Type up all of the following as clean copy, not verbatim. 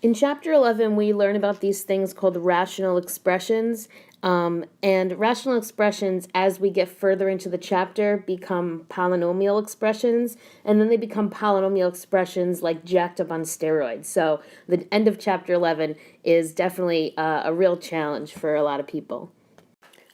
In Chapter 11, we learn about these things called rational expressions. And rational expressions, as we get further into the chapter, become polynomial expressions, and then they become polynomial expressions like jacked up on steroids. So the end of Chapter 11 is definitely a real challenge for a lot of people.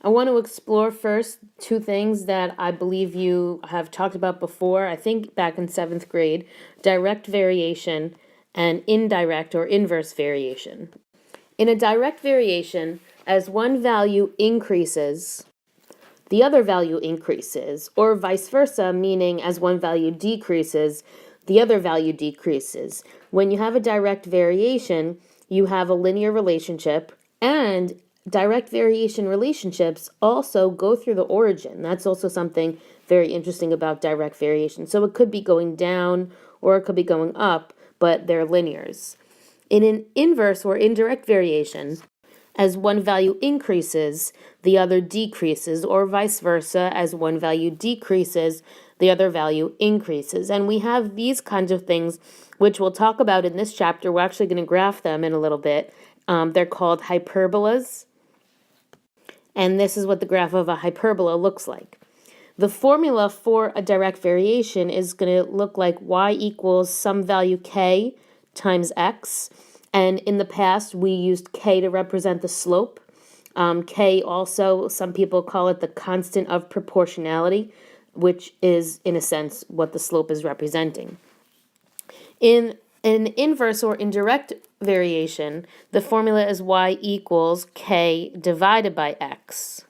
I want to explore first two things that I believe you have talked about before, I think back in 7th grade, direct variation and indirect or inverse variation. In a direct variation, as one value increases, the other value increases, or vice versa, meaning as one value decreases, the other value decreases. When you have a direct variation, you have a linear relationship, and direct variation relationships also go through the origin. That's also something very interesting about direct variation. So it could be going down or it could be going up, but they're linears. In an inverse or indirect variation, as one value increases, the other decreases, or vice versa, as one value decreases, the other value increases. And we have these kinds of things, which we'll talk about in this chapter. We're actually going to graph them in a little bit. They're called hyperbolas. And this is what the graph of a hyperbola looks like. The formula for a direct variation is going to look like y equals some value k times x. And in the past, we used k to represent the slope. K also, some people call it the constant of proportionality, which is, in a sense, what the slope is representing. In an inverse or indirect variation, the formula is y equals k divided by x.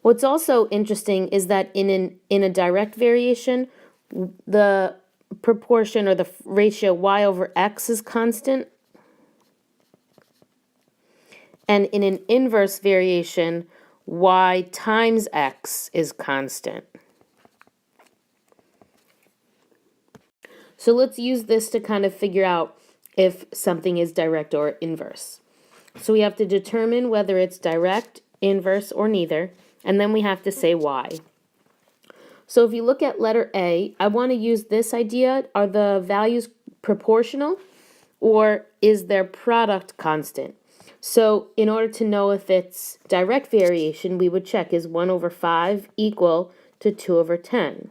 What's also interesting is that in a direct variation, the proportion or the ratio y over x is constant. And in an inverse variation, y times x is constant. So let's use this to kind of figure out if something is direct or inverse. So we have to determine whether it's direct, inverse, or neither, and then we have to say why. So if you look at letter A, I want to use this idea. Are the values proportional, or is their product constant? So in order to know if it's direct variation, we would check, is 1 over 5 equal to 2 over 10?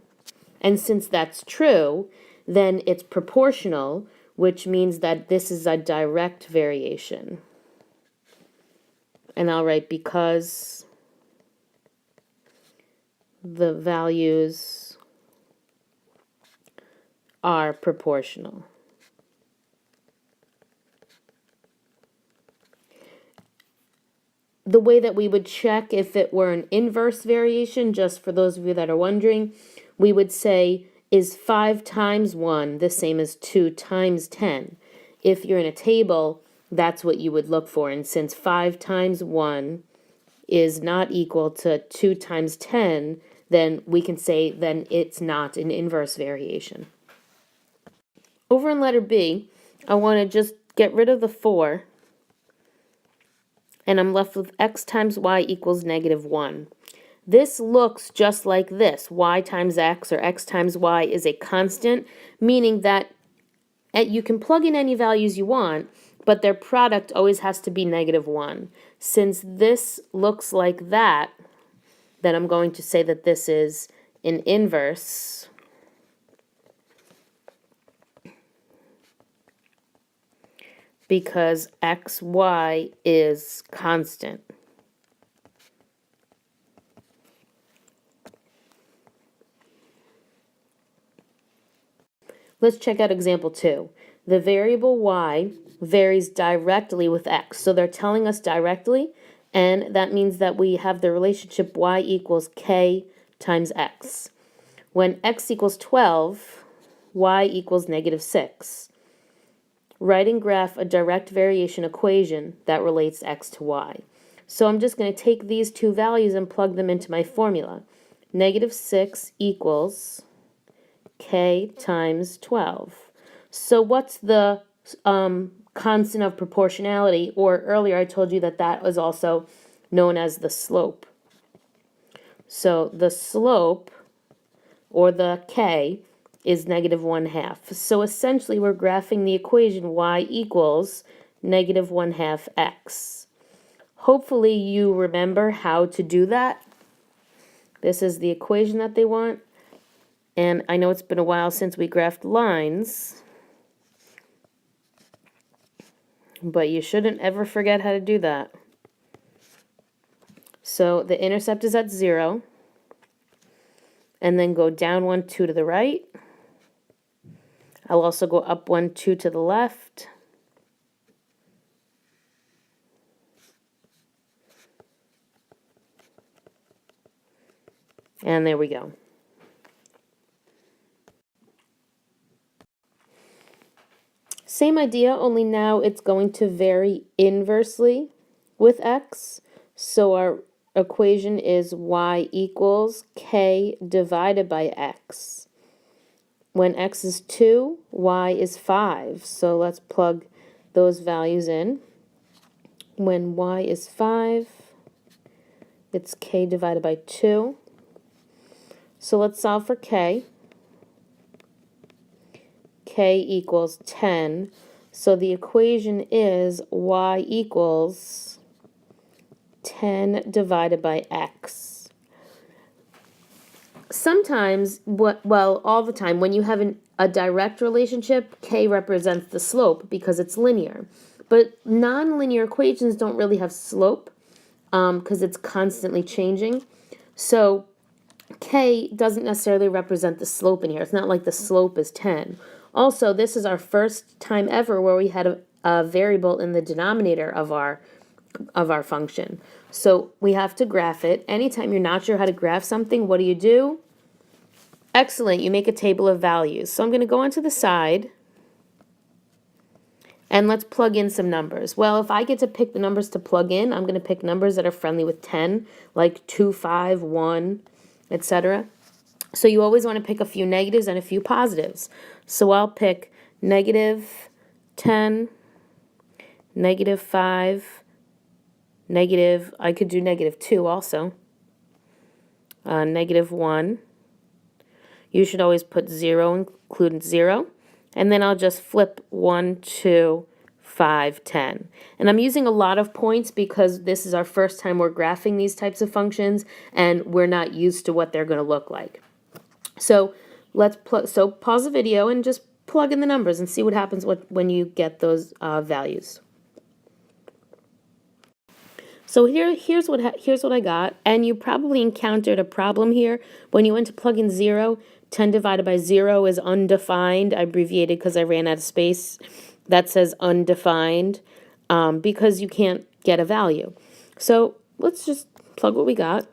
And since that's true, then it's proportional, which means that this is a direct variation. And I'll write because the values are proportional. The way that we would check if it were an inverse variation, just for those of you that are wondering, we would say, is 5 times 1 the same as 2 times 10? If you're in a table, that's what you would look for. And since 5 times 1 is not equal to 2 times 10, then we can say then it's not an inverse variation. Over in letter B, I want to just get rid of the 4, and I'm left with x times y equals -1. This looks just like this. Y times x or x times y is a constant, meaning that you can plug in any values you want, but their product always has to be -1. Since this looks like that, then I'm going to say that this is an inverse because xy is constant. Let's check out example 2. The variable y varies directly with x. So they're telling us directly, and that means that we have the relationship y equals k times x. When x equals 12, y equals -6. Write and graph a direct variation equation that relates x to y. So I'm just going to take these two values and plug them into my formula. -6 equals k times 12. So what's the constant of proportionality? Or earlier I told you that that was also known as the slope. So the slope, or the k, is negative 1/2. So essentially we're graphing the equation y equals negative 1/2 x. Hopefully you remember how to do that. This is the equation that they want. And I know it's been a while since we graphed lines, but you shouldn't ever forget how to do that. So the intercept is at 0, and then go down 1, 2 to the right. I'll also go up 1, 2 to the left. And there we go. Same idea, only now it's going to vary inversely with x. So our equation is y equals k divided by x. When x is 2, y is 5. So let's plug those values in. When y is 5, it's k divided by 2. So let's solve for k. K equals 10. So the equation is y equals 10 divided by x. Sometimes, all the time, when you have a direct relationship, k represents the slope because it's linear. But nonlinear equations don't really have slope because it's constantly changing. So k doesn't necessarily represent the slope in here. It's not like the slope is 10. Also, this is our first time ever where we had a variable in the denominator of our function. So we have to graph it. Anytime you're not sure how to graph something, what do? Excellent, you make a table of values. So I'm going to go onto the side, and let's plug in some numbers. Well, if I get to pick the numbers to plug in, I'm going to pick numbers that are friendly with 10, like 2, 5, 1, etc. So you always want to pick a few negatives and a few positives. So I'll pick negative 10, negative 5, negative, I could do negative 2 also, negative 1. You should always put 0, include 0. And then I'll just flip 1, 2, 5, 10. And I'm using a lot of points because this is our first time we're graphing these types of functions, and we're not used to what they're going to look like. So so pause the video and just plug in the numbers and see what happens when you get those values. So here's what I got, and you probably encountered a problem here when you went to plug in 0. 10 divided by 0 is undefined. I abbreviated because I ran out of space. That says undefined because you can't get a value. So let's just plug what we got.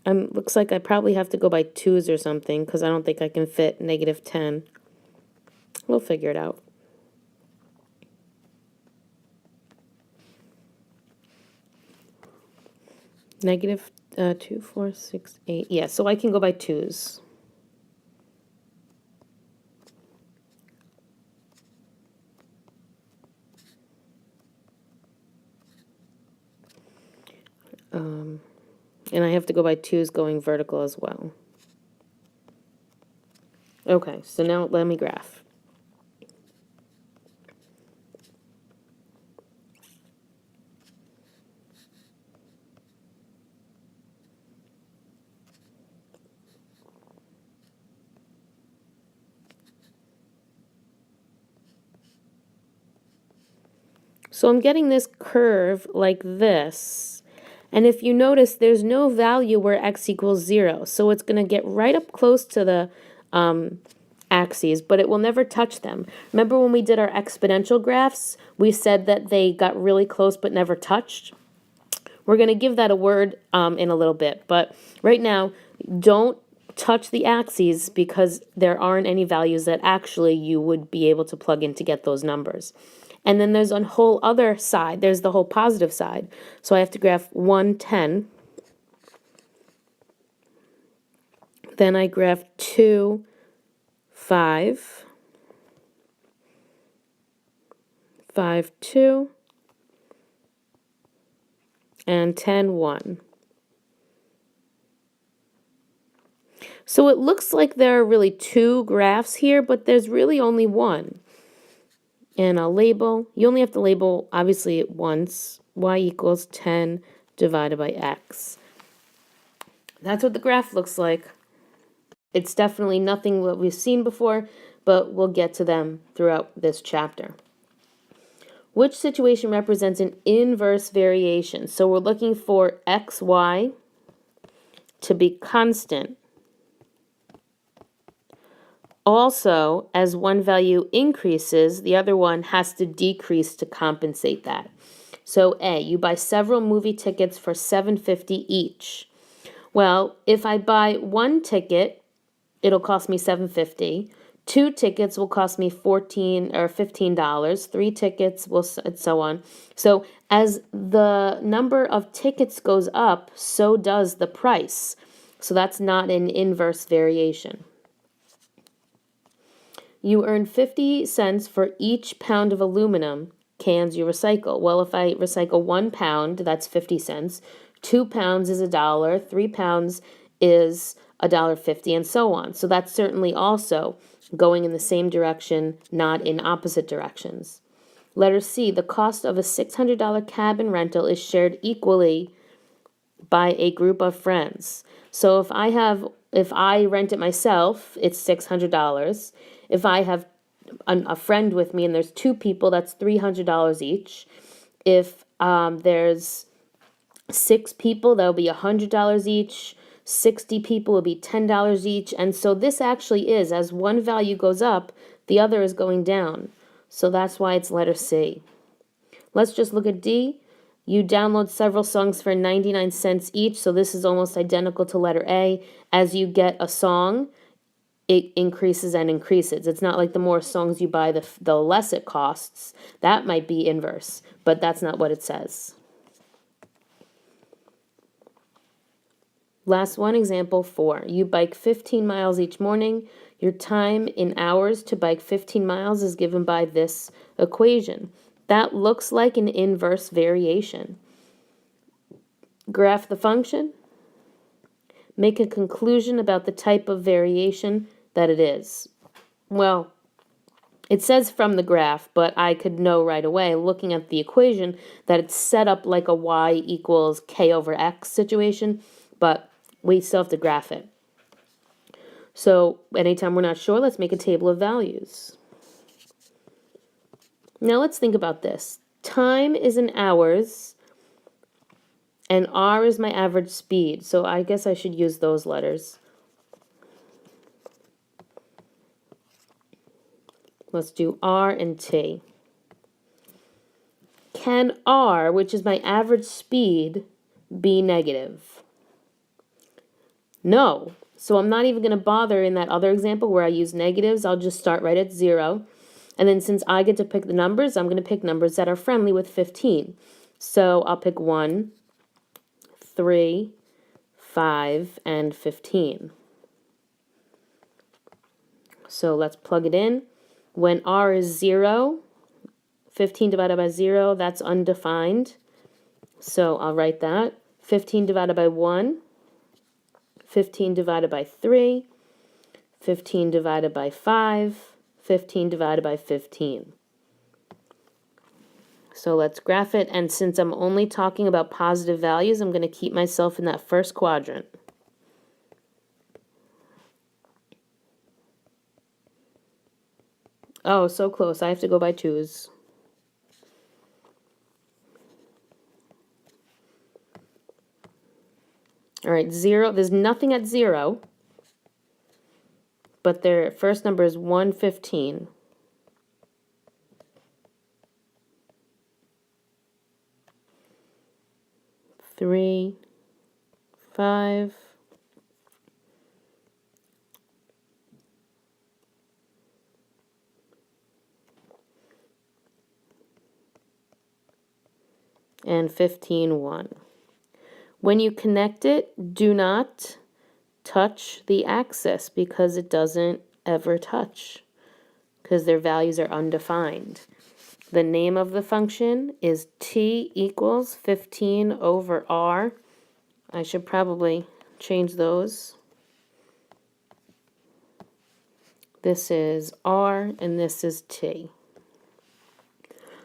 Looks like I probably have to go by 2s or something because I don't think I can fit negative 10. We'll figure it out. Negative 2, 4, 6, 8. Yeah, so I can go by 2s. And I have to go by 2s going vertical as well. Okay, so now let me graph. So I'm getting this curve like this. And if you notice, there's no value where x equals 0. So it's going to get right up close to the axes, but it will never touch them. Remember when we did our exponential graphs, we said that they got really close but never touched? We're going to give that a word in a little bit. But right now, don't touch the axes because there aren't any values that actually you would be able to plug in to get those numbers. And then there's a whole other side. There's the whole positive side. So I have to graph 1, 10. Then I graph 2, 5. 5, 2. And 10, 1. So it looks like there are really two graphs here, but there's really only one. And I'll label, you only have to label, obviously, it once, y equals 10 divided by x. That's what the graph looks like. It's definitely nothing that we've seen before, but we'll get to them throughout this chapter. Which situation represents an inverse variation? So we're looking for xy to be constant. Also, as one value increases, the other one has to decrease to compensate that. So A, you buy several movie tickets for $7.50 each. Well, if I buy one ticket, it'll cost me $7.50. Two tickets will cost me $14 or $15. Three tickets will, and so on. So as the number of tickets goes up, so does the price. So that's not an inverse variation. You earn 50 cents for each pound of aluminum cans you recycle. Well, if I recycle 1 pound, that's 50 cents. 2 pounds is $1. 3 pounds is $1.50, and so on. So that's certainly also going in the same direction, not in opposite directions. Letter C, the cost of a $600 cabin rental is shared equally by a group of friends. So if I rent it myself, it's $600. If I have a friend with me and there's two people, that's $300 each. If there's 6 people, that'll be $100 each. 60 people will be $10 each. And so this actually is, as one value goes up, the other is going down. So that's why it's letter C. Let's just look at D. You download several songs for 99 cents each, so this is almost identical to letter A. As you get a song, it increases and increases. It's not like the more songs you buy, the less it costs. That might be inverse, but that's not what it says. Last one, example 4. You bike 15 miles each morning. Your time in hours to bike 15 miles is given by this equation. That looks like an inverse variation. Graph the function. Make a conclusion about the type of variation that it is. Well, it says from the graph, but I could know right away, looking at the equation, that it's set up like a y equals k over x situation, but we still have to graph it. So anytime we're not sure, let's make a table of values. Now let's think about this. Time is in hours, and R is my average speed. So I guess I should use those letters. Let's do R and T. Can R, which is my average speed, be negative? No. So I'm not even going to bother in that other example where I use negatives. I'll just start right at 0. And then since I get to pick the numbers, I'm going to pick numbers that are friendly with 15. So I'll pick 1, 3, 5, and 15. So let's plug it in. When R is 0, 15 divided by 0, that's undefined. So I'll write that. 15 divided by 1, 15 divided by 3, 15 divided by 5, 15 divided by 15. So let's graph it, and since I'm only talking about positive values, I'm going to keep myself in that first quadrant. Oh, so close. I have to go by 2's. All right, 0. There's nothing at 0, but their first number is 115. Three, 5, and 15, 1. When you connect it, do not touch the axis because it doesn't ever touch because their values are undefined. The name of the function is t equals 15 over r. I should probably change those. This is R, and this is T.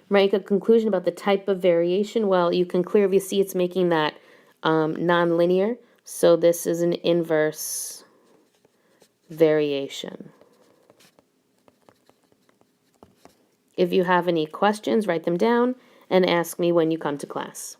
Make a conclusion about the type of variation. Well, you can clearly see it's making that nonlinear. So this is an inverse variation. If you have any questions, write them down and ask me when you come to class.